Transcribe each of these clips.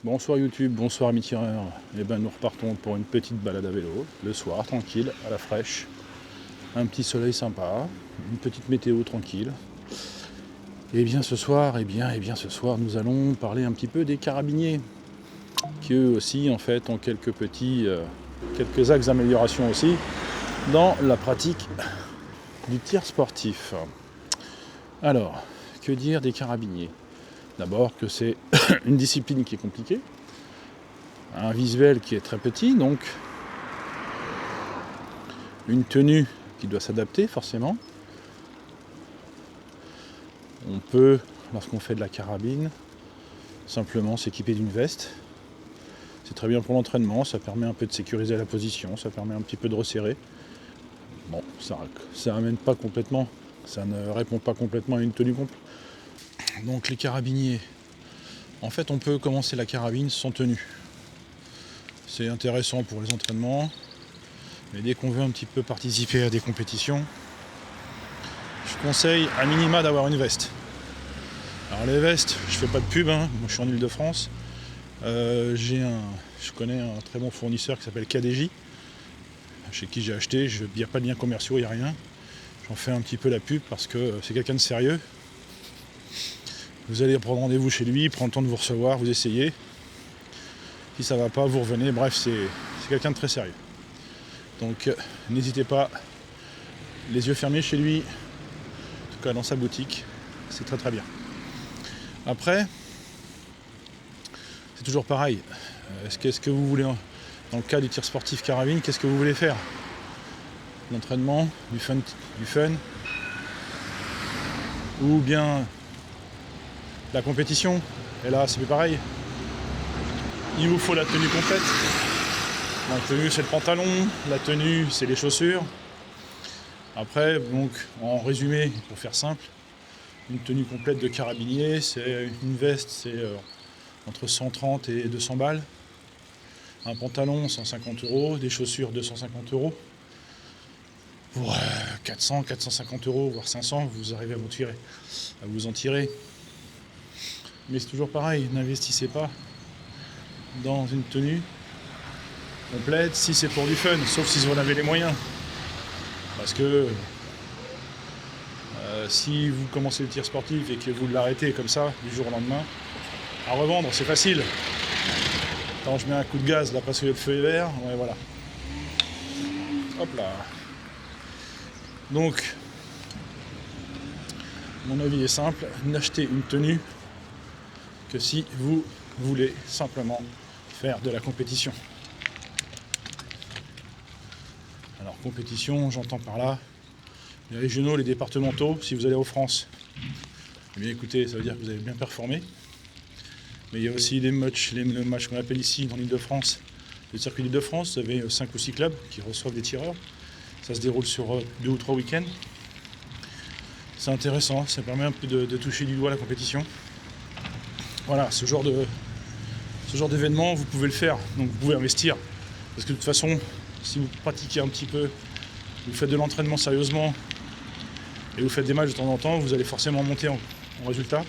Bonsoir YouTube, bonsoir amis tireurs. Et ben nous repartons pour une petite balade à vélo, le soir, tranquille, à la fraîche. Un petit soleil sympa, une petite météo tranquille. Et bien ce soir, ce soir, nous allons parler un petit peu des carabiniers, qui eux aussi en fait ont quelques axes d'amélioration aussi dans la pratique du tir sportif. Alors, que dire des carabiniers ? D'abord que c'est une discipline qui est compliquée, un visuel qui est très petit, donc une tenue qui doit s'adapter forcément. On peut, lorsqu'on fait de la carabine, simplement s'équiper d'une veste. C'est très bien pour l'entraînement, ça permet un peu de sécuriser la position, ça permet un petit peu de resserrer. Bon, ça ramène pas complètement, ça ne répond pas complètement à une tenue complète. Donc les carabiniers, en fait on peut commencer la carabine sans tenue. C'est intéressant pour les entraînements, mais dès qu'on veut un petit peu participer à des compétitions, je conseille à minima d'avoir une veste. Alors les vestes, je fais pas de pub, moi je suis en Ile-de-France. Je connais un très bon fournisseur qui s'appelle KDJ, chez qui j'ai acheté, il n'y a pas de liens commerciaux, il n'y a rien. J'en fais un petit peu la pub parce que c'est quelqu'un de sérieux. Vous allez prendre rendez-vous chez lui, prendre le temps de vous recevoir, vous essayez. Si ça va pas, vous revenez. Bref, c'est quelqu'un de très sérieux. Donc n'hésitez pas, les yeux fermés chez lui, en tout cas dans sa boutique, c'est très très bien. Après, c'est toujours pareil. Qu'est-ce que vous voulez, dans le cas du tir sportif carabine, qu'est-ce que vous voulez faire ? L'entraînement, du fun, ou bien la compétition. Et là, c'est plus pareil. Il vous faut la tenue complète. La tenue, c'est le pantalon. La tenue, c'est les chaussures. Après, donc, en résumé, pour faire simple, une tenue complète de carabinier, c'est une veste, c'est entre 130 et 200 balles. Un pantalon, 150 €. Des chaussures, 250 €. Pour 400, 450 €, voire 500, vous arrivez à vous en tirer. Mais c'est toujours pareil, n'investissez pas dans une tenue complète si c'est pour du fun, sauf si vous en avez les moyens. Parce que si vous commencez le tir sportif et que vous l'arrêtez comme ça, du jour au lendemain, à revendre, c'est facile. Quand je mets un coup de gaz là parce que le feu est vert, ouais voilà. Hop là. Donc, mon avis est simple, n'achetez une tenue que si vous voulez simplement faire de la compétition. Alors compétition, j'entends par là les régionaux, les départementaux. Si vous allez aux France, eh bien écoutez, ça veut dire que vous avez bien performé. Mais il y a aussi les matchs qu'on appelle ici dans l'Île-de-France, le circuit d'Île-de-France. Vous avez 5 ou 6 clubs qui reçoivent des tireurs. Ça se déroule sur 2 ou 3 week-ends. C'est intéressant, ça permet un peu de toucher du doigt la compétition. Voilà, ce genre d'événement, vous pouvez le faire, donc vous pouvez investir. Parce que de toute façon, si vous pratiquez un petit peu, vous faites de l'entraînement sérieusement, et vous faites des matchs de temps en temps, vous allez forcément monter en résultat,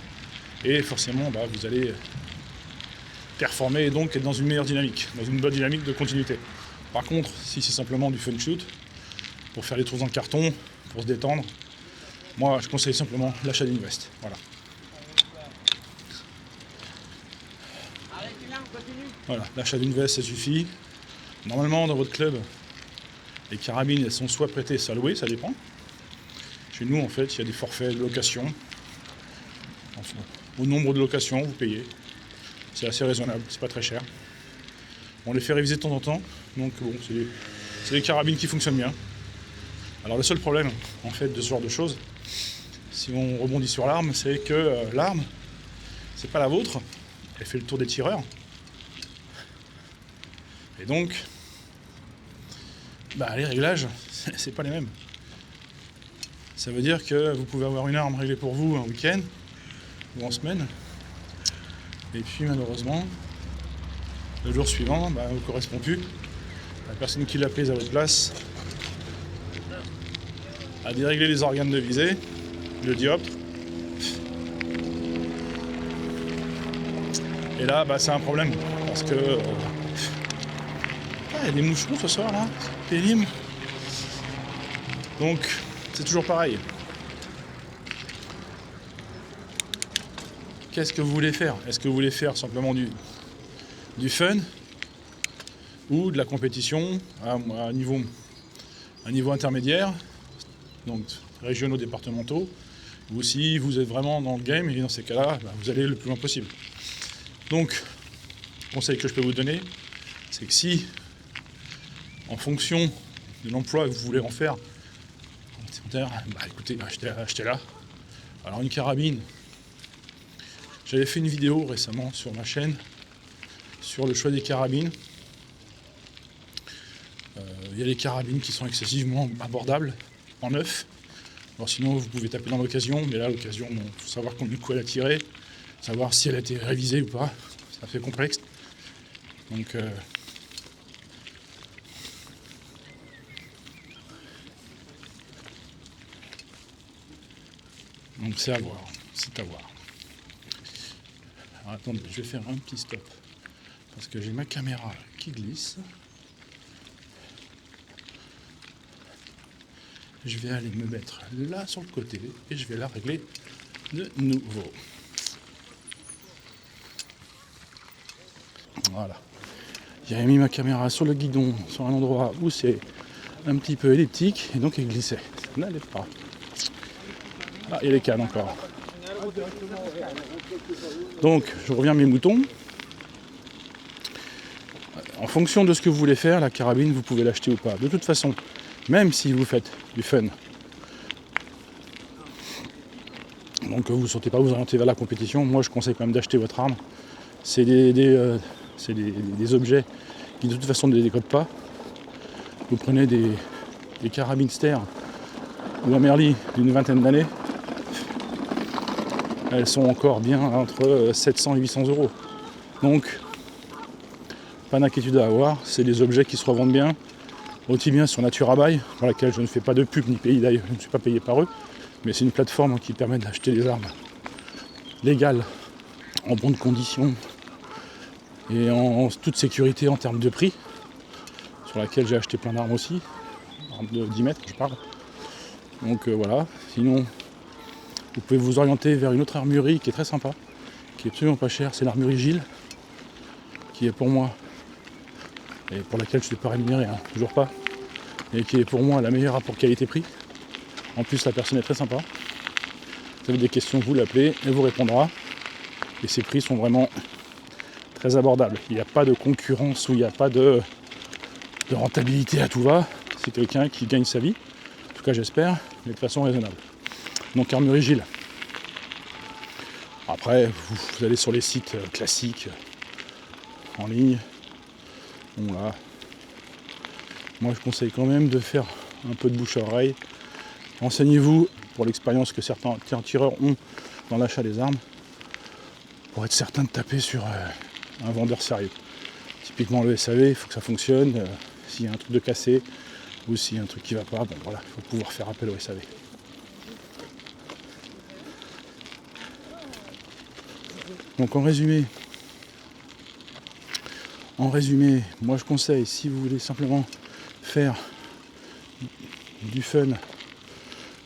et forcément vous allez performer et donc être dans une meilleure dynamique, dans une bonne dynamique de continuité. Par contre, si c'est simplement du fun shoot, pour faire des trous dans le carton, pour se détendre, moi je conseille simplement l'achat d'une veste. Voilà. Voilà, l'achat d'une veste, ça suffit. Normalement, dans votre club, les carabines, elles sont soit prêtées, soit louées, ça dépend. Chez nous, en fait, il y a des forfaits de location. Enfin, au nombre de locations, vous payez. C'est assez raisonnable, c'est pas très cher. On les fait réviser de temps en temps, donc bon, c'est des carabines qui fonctionnent bien. Alors le seul problème, en fait, de ce genre de choses, si on rebondit sur l'arme, c'est que l'arme, c'est pas la vôtre, elle fait le tour des tireurs. Et donc, les réglages, c'est pas les mêmes. Ça veut dire que vous pouvez avoir une arme réglée pour vous un week-end ou en semaine, et puis malheureusement, le jour suivant, ne vous correspond plus. La personne qui l'a prise à votre place a déréglé les organes de visée, le dioptre. Et là, bah, c'est un problème, parce que... il y a des moucherons ce soir, là, c'est pénible. Donc, c'est toujours pareil. Qu'est-ce que vous voulez faire? Est-ce que vous voulez faire simplement du fun ou de la compétition à un niveau intermédiaire, donc régionaux, départementaux, ou si vous êtes vraiment dans le game, et dans ces cas-là, bah, vous allez le plus loin possible. Donc, conseil que je peux vous donner, c'est que si, en fonction de l'emploi que vous voulez en faire, bah écoutez, achetez-la. Alors une carabine, j'avais fait une vidéo récemment sur ma chaîne sur le choix des carabines. Il y a des carabines qui sont excessivement abordables en neuf. Alors sinon vous pouvez taper dans l'occasion, mais là l'occasion, il faut savoir combien de coups elle a tiré, savoir si elle a été révisée ou pas, ça fait complexe. Donc c'est à voir, c'est à voir. Alors attendez, je vais faire un petit stop, parce que j'ai ma caméra qui glisse. Je vais aller me mettre là sur le côté et je vais la régler de nouveau. Voilà. J'avais mis ma caméra sur le guidon, sur un endroit où c'est un petit peu elliptique, et donc elle glissait. Ça n'allait pas. Ah, il y a les cannes encore. Donc, je reviens à mes moutons. En fonction de ce que vous voulez faire, la carabine, vous pouvez l'acheter ou pas. De toute façon, même si vous faites du fun, donc vous ne sentez pas vous orienter vers la compétition, moi je conseille quand même d'acheter votre arme. C'est des objets qui de toute façon ne décodent pas. Vous prenez des carabines Ster ou un Merli d'une vingtaine d'années, elles sont encore bien entre 700 et 800 euros. Donc, pas d'inquiétude à avoir, c'est des objets qui se revendent bien, aussi bien sur Naturabuy, pour laquelle je ne fais pas de pub ni pays d'ailleurs, je ne suis pas payé par eux, mais c'est une plateforme qui permet d'acheter des armes légales, en bonnes conditions et en toute sécurité en termes de prix, sur laquelle j'ai acheté plein d'armes aussi, armes de 10 mètres je parle. Donc voilà, sinon vous pouvez vous orienter vers une autre armurerie qui est très sympa, qui est absolument pas chère, c'est l'armurerie Gilles, qui est pour moi, et pour laquelle je ne suis pas rémunéré, hein, toujours pas, et qui est pour moi la meilleure rapport qualité-prix. En plus la personne est très sympa. Vous avez des questions, vous l'appelez, elle vous répondra. Et ses prix sont vraiment très abordables. Il n'y a pas de concurrence ou il n'y a pas de rentabilité à tout va. C'est quelqu'un qui gagne sa vie, en tout cas j'espère, mais de façon raisonnable. Donc armurerie Gilles. Après, vous allez sur les sites classiques en ligne. Bon là, moi je conseille quand même de faire un peu de bouche à oreille. Renseignez-vous pour l'expérience que certains tireurs ont dans l'achat des armes, pour être certain de taper sur un vendeur sérieux. Typiquement le SAV, il faut que ça fonctionne. S'il y a un truc de cassé ou s'il y a un truc qui va pas, bon voilà, il faut pouvoir faire appel au SAV. Donc en résumé, moi je conseille, si vous voulez simplement faire du fun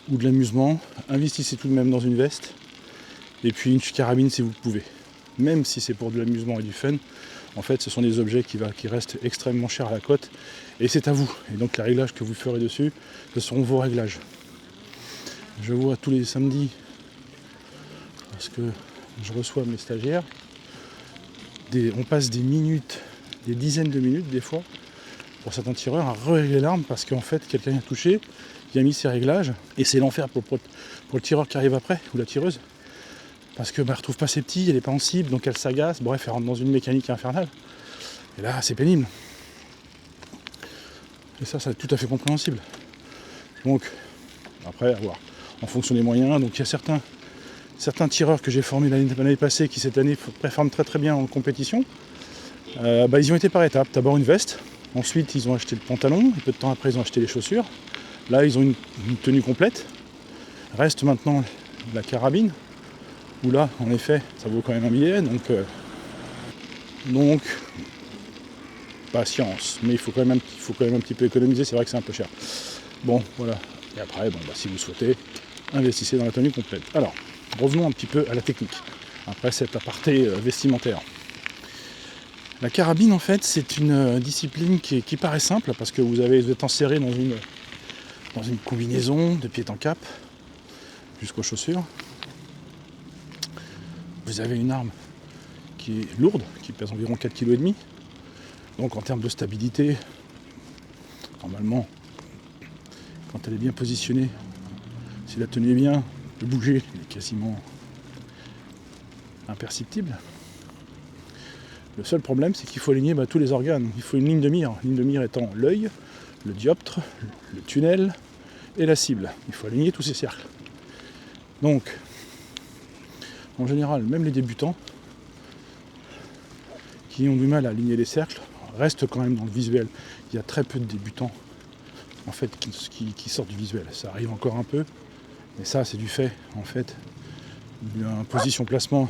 ou de l'amusement, investissez tout de même dans une veste et puis une carabine si vous pouvez. Même si c'est pour de l'amusement et du fun, en fait ce sont des objets qui restent extrêmement chers à la cote et c'est à vous. Et donc les réglages que vous ferez dessus, ce seront vos réglages. Je vois tous les samedis, parce que je reçois mes stagiaires, on passe des minutes, des dizaines de minutes des fois, pour certains tireurs à régler l'arme parce qu'en fait quelqu'un a touché, il a mis ses réglages et c'est l'enfer pour le tireur qui arrive après ou la tireuse parce que elle retrouve pas ses petits, elle est pas en cible donc elle s'agace, bref elle rentre dans une mécanique infernale et là c'est pénible et ça c'est tout à fait compréhensible. Donc après à voir en fonction des moyens. Donc il y a certains tireurs que j'ai formés l'année passée qui cette année performent très très bien en compétition. Ils ont été par étapes, d'abord une veste, ensuite ils ont acheté le pantalon, et peu de temps après ils ont acheté les chaussures. Là ils ont une tenue complète. Reste maintenant la carabine, où là en effet ça vaut quand même un billet, donc Donc, patience. Mais il faut quand même un petit peu économiser, c'est vrai que c'est un peu cher. Bon, voilà. Et après, si vous souhaitez, investissez dans la tenue complète. Alors, revenons un petit peu à la technique. Après cet aparté vestimentaire. La carabine, en fait, c'est une discipline qui paraît simple, parce que vous êtes enserré dans une combinaison de pied en cap, jusqu'aux chaussures. Vous avez une arme qui est lourde, qui pèse environ 4,5 kg. Donc en termes de stabilité, normalement, quand elle est bien positionnée, si la tenue est bien, le bouger est quasiment imperceptible. Le seul problème, c'est qu'il faut aligner tous les organes. Il faut une ligne de mire. Ligne de mire étant l'œil, le dioptre, le tunnel et la cible. Il faut aligner tous ces cercles. Donc, en général, même les débutants qui ont du mal à aligner les cercles restent quand même dans le visuel. Il y a très peu de débutants en fait qui sortent du visuel. Ça arrive encore un peu, mais ça c'est du fait en fait d'une position placement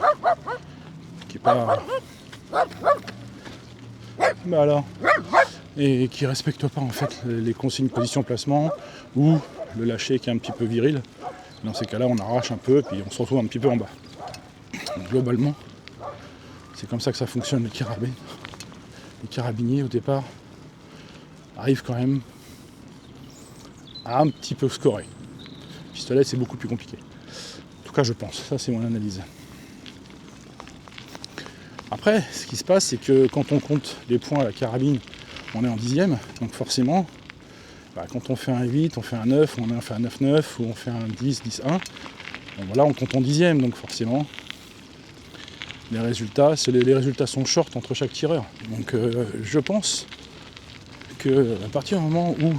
qui est pas et qui respecte pas en fait les consignes position placement ou le lâcher qui est un petit peu viril. Dans ces cas-là, on arrache un peu puis on se retrouve un petit peu en bas. Donc, globalement, c'est comme ça que ça fonctionne les carabines. Les carabiniers au départ arrivent quand même à un petit peu scorer. Le pistolet, c'est beaucoup plus compliqué. En tout cas, je pense. Ça, c'est mon analyse. Après, ce qui se passe, c'est que quand on compte les points à la carabine, on est en 10e. Donc forcément, quand on fait un 8, on fait un 9, on fait un 9-9, ou on fait un 10, 10-1. Bon, voilà, on compte en 10e. Donc forcément, les résultats sont short entre chaque tireur. Donc je pense qu'à partir du moment où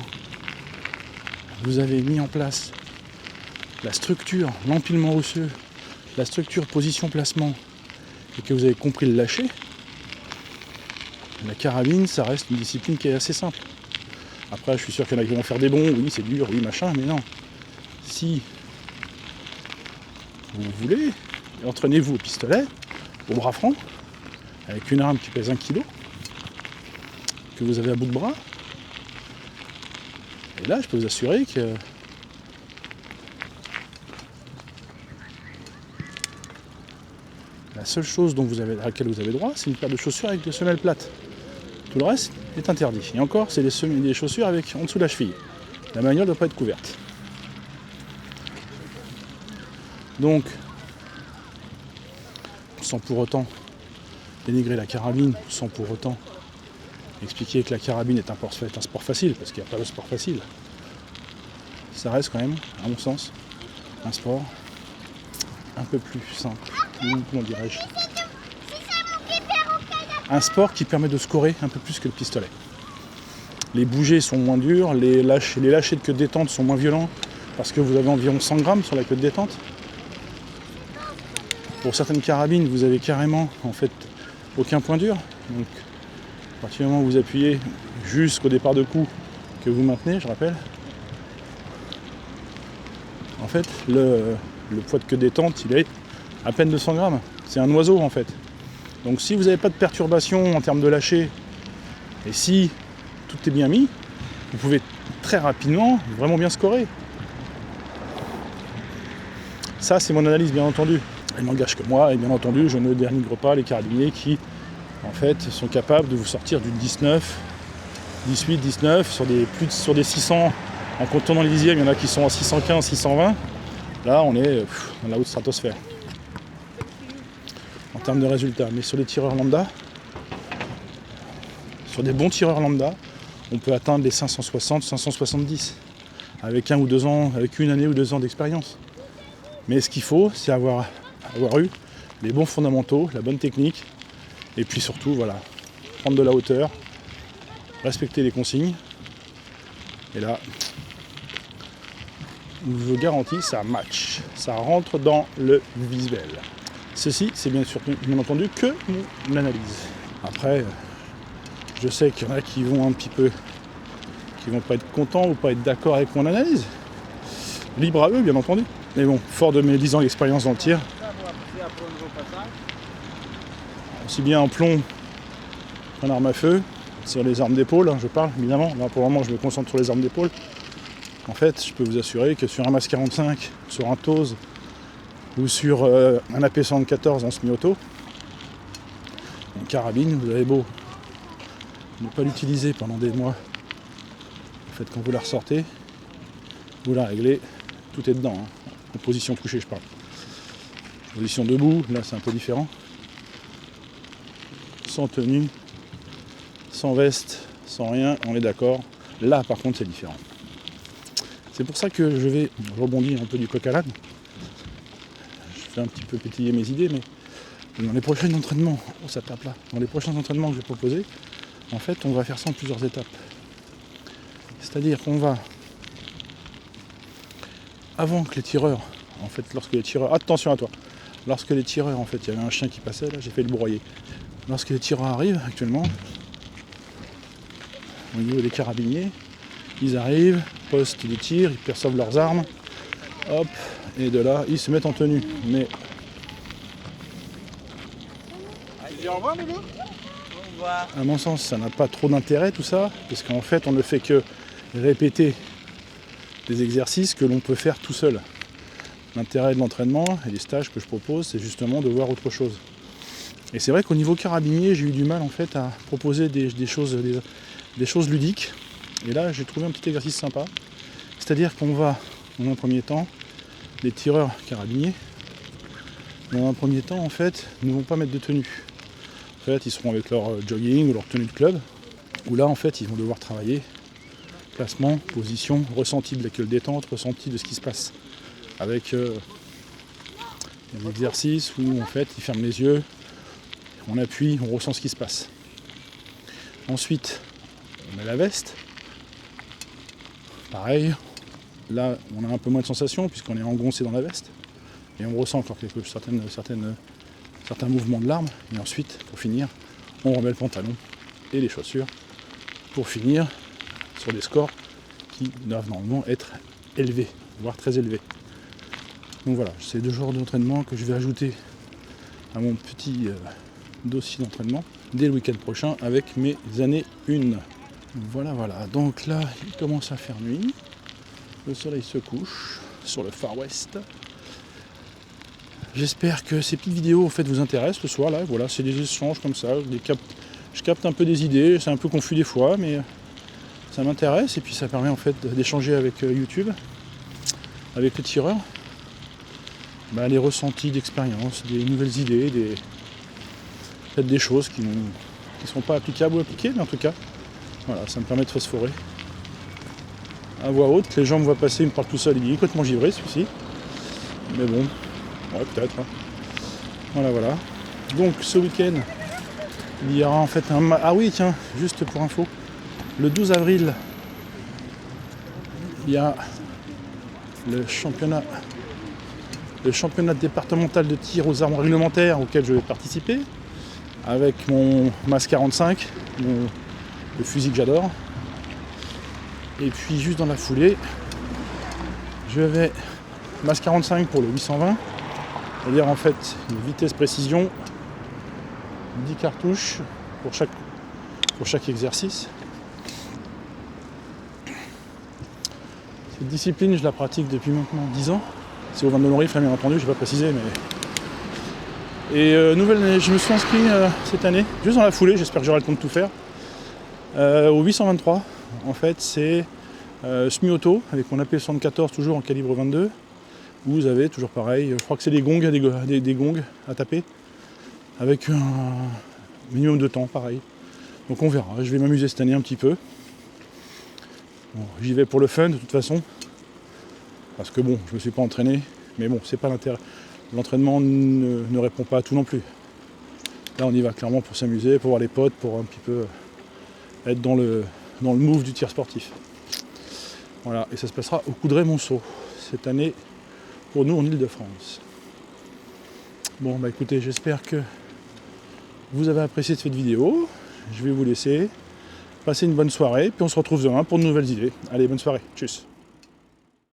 vous avez mis en place la structure, l'empilement osseux, la structure position-placement, et que vous avez compris le lâcher, la carabine, ça reste une discipline qui est assez simple. Après, je suis sûr qu'il y en a qui vont faire des bons, oui c'est dur, oui machin, mais non. Si vous voulez, entraînez-vous au pistolet, au bras franc, avec une arme qui pèse 1 kg, que vous avez à bout de bras. Et là, je peux vous assurer que la seule chose à laquelle vous avez droit, c'est une paire de chaussures avec des semelles plates. Tout le reste est interdit. Et encore, c'est des chaussures avec en dessous de la cheville. La manière ne doit pas être couverte. Donc, sans pour autant dénigrer la carabine, sans pour autant expliquer que la carabine est un sport facile, parce qu'il n'y a pas de sport facile. Ça reste quand même, à mon sens, un sport un peu plus simple. Comment dirais-je ? Un sport qui permet de scorer un peu plus que le pistolet. Les bougers sont moins durs, les lâchers de queue de détente sont moins violents, parce que vous avez environ 100 grammes sur la queue de détente. Pour certaines carabines, vous avez carrément en fait aucun point dur. Donc, à partir du moment où vous appuyez jusqu'au départ de coup que vous maintenez, je rappelle, en fait, le poids de queue de détente, il est à peine 200 grammes. C'est un oiseau en fait. Donc si vous n'avez pas de perturbation en termes de lâcher, et si tout est bien mis, vous pouvez très rapidement vraiment bien scorer. Ça, c'est mon analyse, bien entendu. Elle n'engage que moi, et bien entendu, je ne dénigre pas les carabiniers qui, en fait, sont capables de vous sortir du 19, 18, 19, sur des 600, en contournant les dixièmes, il y en a qui sont à 615, 620. Là, on est dans la haute stratosphère. En termes de résultats. Mais sur les tireurs lambda, sur des bons tireurs lambda, on peut atteindre les 560, 570, avec une année ou 2 ans d'expérience. Mais ce qu'il faut, c'est avoir eu les bons fondamentaux, la bonne technique, et puis surtout, voilà, prendre de la hauteur, respecter les consignes. Et là, je vous garantis, ça match, ça rentre dans le visuel. Ceci, c'est bien entendu que mon analyse. Après, je sais qu'il y en a qui vont pas être contents ou pas être d'accord avec mon analyse. Libre à eux, bien entendu. Mais bon, fort de mes 10 ans d'expérience dans le tir, aussi bien en plomb en arme à feu, sur les armes d'épaule, hein, je parle évidemment. Là pour le moment je me concentre sur les armes d'épaule. En fait, je peux vous assurer que sur un MAS 45, sur un TOS ou sur un AP74 en semi-auto, une carabine, vous avez beau ne pas l'utiliser pendant des mois, en fait quand vous la ressortez, vous la réglez, tout est dedans, hein. En position couchée je parle. Position debout, là c'est un peu différent. Sans tenue, sans veste, sans rien, on est d'accord. Là par contre c'est différent. C'est pour ça que je rebondir un peu du coq à l'âne. Je fais un petit peu pétiller mes idées, mais dans les prochains entraînements, ça tape là. Dans les prochains entraînements que je vais proposer, en fait on va faire ça en plusieurs étapes. C'est-à-dire qu'on va, avant que les tireurs, en fait lorsque les tireurs, attention à toi, lorsque les tireurs, en fait il y avait un chien qui passait là, j'ai fait le broyer. Lorsque les tireurs arrivent actuellement, au niveau des carabiniers, ils arrivent, postent des tirs, ils perçoivent leurs armes, hop, et de là, ils se mettent en tenue. Mais à mon sens, ça n'a pas trop d'intérêt tout ça, parce qu'en fait, on ne fait que répéter des exercices que l'on peut faire tout seul. L'intérêt de l'entraînement et des stages que je propose, c'est justement de voir autre chose. Et c'est vrai qu'au niveau carabinier, j'ai eu du mal en fait à proposer des choses ludiques. Et là, j'ai trouvé un petit exercice sympa. C'est-à-dire qu'on va, dans un premier temps, les tireurs carabiniers, dans un premier temps, en fait, ne vont pas mettre de tenue. En fait, ils seront avec leur jogging ou leur tenue de club, où là, en fait, ils vont devoir travailler placement, position, ressenti de la queue détente, ressenti de ce qui se passe. Avec un exercice où, en fait, ils ferment les yeux, on appuie, on ressent ce qui se passe. Ensuite, on met la veste. Pareil, là on a un peu moins de sensations puisqu'on est engoncé dans la veste et on ressent encore certains mouvements de l'arme. Et ensuite, pour finir, on remet le pantalon et les chaussures pour finir sur des scores qui doivent normalement être élevés, voire très élevés. Donc voilà, c'est 2 jours d'entraînement que je vais ajouter à mon petit dossier d'entraînement dès le week-end prochain avec mes années 1. Voilà, donc là il commence à faire nuit, le soleil se couche sur le Far West. J'espère que ces petites vidéos en fait vous intéressent le soir là, voilà, c'est des échanges comme ça, je capte un peu des idées, c'est un peu confus des fois, mais ça m'intéresse et puis ça permet en fait d'échanger avec YouTube, avec le tireur, les ressentis d'expérience, des nouvelles idées, peut-être des choses qui ne sont pas applicables ou appliquées, mais en tout cas, voilà, ça me permet de phosphorer à voix haute, que les gens me voient passer, ils me parlent tout seul, il est complètement givré celui-ci. Mais bon, ouais peut-être. Hein. Voilà. Donc ce week-end, il y aura en fait un... Ah oui tiens, juste pour info, le 12 avril, il y a le championnat départemental de tir aux armes réglementaires auquel je vais participer, avec mon MAS 45, le fusil que j'adore. Et puis juste dans la foulée, je vais MAS 45 pour le 820, c'est-à-dire en fait une vitesse précision, 10 cartouches pour chaque exercice. Cette discipline, je la pratique depuis maintenant 10 ans. C'est au 22 long rifle, bien entendu, je n'ai pas précisé, mais... Et je me suis inscrit cette année, juste dans la foulée, j'espère que j'aurai le temps de tout faire. Au 823, en fait, c'est semi-auto, avec mon AP74 toujours en calibre 22, où vous avez toujours pareil, je crois que c'est des gongs, des gongs à taper, avec un minimum de temps, pareil. Donc on verra, je vais m'amuser cette année un petit peu. Bon, j'y vais pour le fun de toute façon, parce que bon, je me suis pas entraîné, mais bon, c'est pas l'intérêt. L'entraînement ne répond pas à tout non plus. Là on y va clairement pour s'amuser, pour voir les potes, pour un petit peu être dans le move du tir sportif. Voilà, et ça se passera au Coudray-Monceau cette année pour nous en Ile-de-France. Bon bah écoutez, j'espère que vous avez apprécié cette vidéo. Je vais vous laisser passer une bonne soirée, puis on se retrouve demain pour de nouvelles idées. Allez, bonne soirée, tchuss.